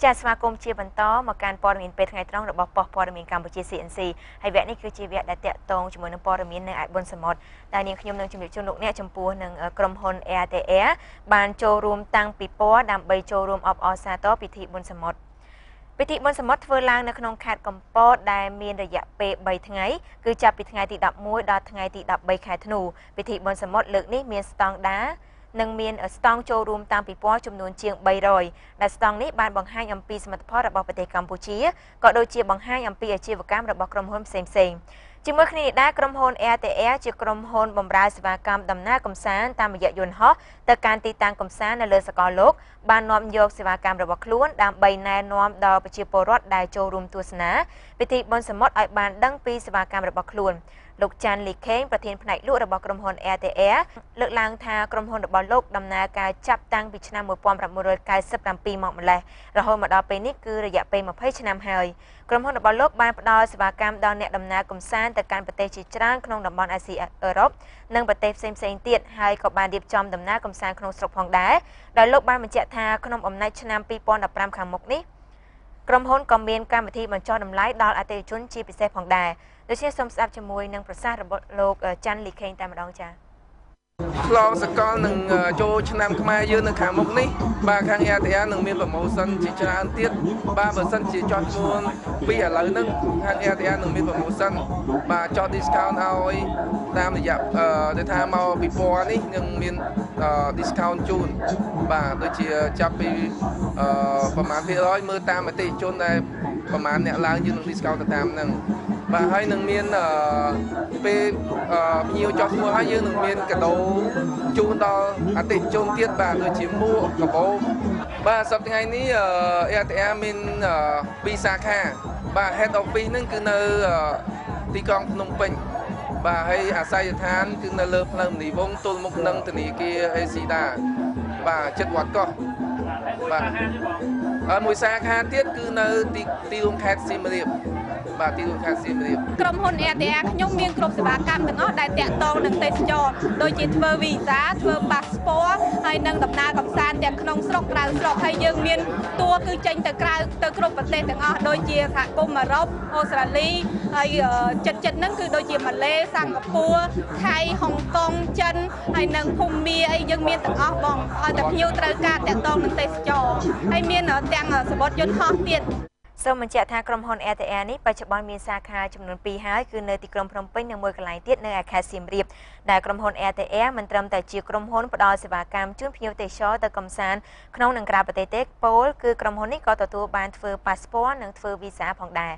ចាសស្វាគមន៍ជាបន្តមកការព័ត៌មានពេលថ្ងៃត្រង់របស់ប៉ុស្តិ៍ព័ត៌មានកម្ពុជា CNC ហើយវគ្គនេះគឺជាវគ្គដែលតាក់ទងជាមួយនឹងព័ត៌មាននៅឯបនសមុទ្រដែលនាងខ្ញុំនឹងជម្រាបជូនលោកអ្នកចំពោះនឹងក្រុមហ៊ុន ATR បានចូលរួមតាំងពីពណ៌ដើម្បីចូលរួមអបអរសាទរពិធីបុណ្យសមុទ្រពិធីបុណ្យសមុទ្រធ្វើឡើងនៅក្នុងខេត្តកំពតដែលមានរយៈពេល3ថ្ងៃគឺចាប់ពីថ្ងៃទី11ដល់ថ្ងៃទី13ខែធ្នូពិធីបុណ្យសមុទ្រលើកនេះមានស្តង់ដារនឹងមានស្តង់ចូលរួមតាមពិព័រណ៍ចំនួនជាង300ដែលស្តង់នេះបានបង្ហាញអំពីសមិទ្ធផលរបស់ប្រទេសកម្ពុជាក៏ដូចជាបង្ហាញអំពីអាជីវកម្មរបស់ក្រុមហ៊ុនផ្សេងៗជាមួយគ្នានេះដែរក្រុមហ៊ុន ATR ជាក្រុមហ៊ុនបម្រើសេវាកម្មដំណើរកម្សាន្តតាមរយៈយន្តហោះទៅកាន់ទីតាំងកម្សាន្តនៅលើសកលលោកបាននាំយកសេវាកម្មរបស់ខ្លួនដើម្បីណែនាំដល់ប្រជាពលរដ្ឋដែលចូលរួមទស្សនាពិធីបុណ្យសមុទ្រឲ្យបានដឹងពីសេវាកម្មរបស់ខ្លួនលោកចាន់លីខេងប្រធានផ្នែកលក់របស់ក្រុមហ៊ុន ATR លើកឡើងថាក្រុមហ៊ុនរបស់លោកដំណើរការចាប់តាំងពីឆ្នាំ1997មកម្លេះរហូតមកដល់ពេលនេះគឺរយៈពេល20ឆ្នាំហើយក្រុមហ៊ុនរបស់លោកបានផ្ដល់សេវាកម្មដល់អ្នកដំណើរកម្សាន្តទៅកាន់ប្រទេសជាច្រើនក្នុងតំបន់អាស៊ីអឺរ៉ុបនិងប្រទេសផ្សេងៗទៀតហើយក៏បានរៀបចំដំណើរកម្សាន្តក្នុងស្រុកផងដែរដោយលោកបានបញ្ជាក់ថាក្នុងអំណាចឆ្នាំ2015ខាងមុខនេះក្រុមហ៊ុនក៏មានកម្មវិធីបញ្ចុះតម្លៃដល់អតិថិជនជាពិសេសផងដែរដូច្នេះសូមស្ដាប់ជាមួយនឹងប្រសាសន៍របស់លោកចាន់លីខេងតែម្ដងចា៎ឆ្លងសកលនឹងចូលឆ្នាំខ្មែរយើងនៅខាងមុខនេះបាទខាង ATR នឹងមាន promotion ជាច្រើនទៀតបាទបើសិនជាចោះឈ្មោះពីឥឡូវហ្នឹងខាង ATR នឹងមាន promotion បាទចោះ discount ឲ្យតាមរយៈដែលថាមកពីពណ៌នេះនឹងមាន discount ជូនបាទដូចជាចាប់ពីប្រមាណភាគរយមើលតាមអតិថិជនដែលប្រមាណអ្នកឡើងយើងនឹង discount ទៅតាមហ្នឹងបាទហើយនឹងមានពេលភ្ញៀវចោះឈ្មោះហើយយើងនឹងមានកាដូជូនដល់អតិថិជនទៀតបាទដូចជាមួកកាបូបបាទសប្តាហ៍ថ្ងៃនេះ ATR មាន2សាខាបាទ head office ហ្នឹងគឺនៅទីក្រុងភ្នំពេញបាទហើយអាស័យដ្ឋានគឺនៅលើផ្លូវមនីវងទល់មុខនឹងធនាគារអេស៊ីដាបាទជិតវត្តកោះបាទមួយសាខាទៀតគឺនៅទីរួមខេត្តសៀមរាបបាទទីរួមខេត្តសៀមរាបក្រុមហ៊ុន ATR ខ្ញុំមានគ្រប់សេវាកម្មទាំងអស់ដែលតាក់ទងនឹងទេសចរដូចជាធ្វើវីសាធ្វើប៉ាសពតហើយនិងដំណើរកម្សាន្តទាំងក្នុងស្រុកក្រៅស្រុកហើយយើងមានតួគឺចេញទៅក្រៅទៅគ្រប់ប្រទេសទាំងអស់ដូចជាសហគមន៍អឺរ៉ុបអូស្ត្រាលីហើយចិត្តហ្នឹងគឺដូចជាម៉ាឡេសិង្ហបុរីថៃហុងកុងចិនហើយនិងភូមាអីយើងមានទាំងអស់បងឲ្យតែភ្ញៀវត្រូវការតាក់ទងនឹងទេសចរហើយមានទាំងសបុតយន្តហោះទៀតសូមបញ្ជាក់ថាក្រុមហ៊ុន ATR នេះបច្ចុប្បន្នមានសាខាចំនួន2ហើយគឺនៅទីក្រុងភ្នំពេញនិងមួយកន្លែងទៀតនៅឯខេត្តសៀមរាបដែលក្រុមហ៊ុន ATR មិនត្រឹមតែជាក្រុមហ៊ុនផ្ដល់សេវាកម្មជូនភ្ញៀវទេសចរទៅកម្សាន្តក្នុងនិងក្រៅប្រទេសទេពោលគឺក្រុមហ៊ុននេះក៏ទទួលបានធ្វើប៉ាសពតនិងធ្វើវីសាផងដែរ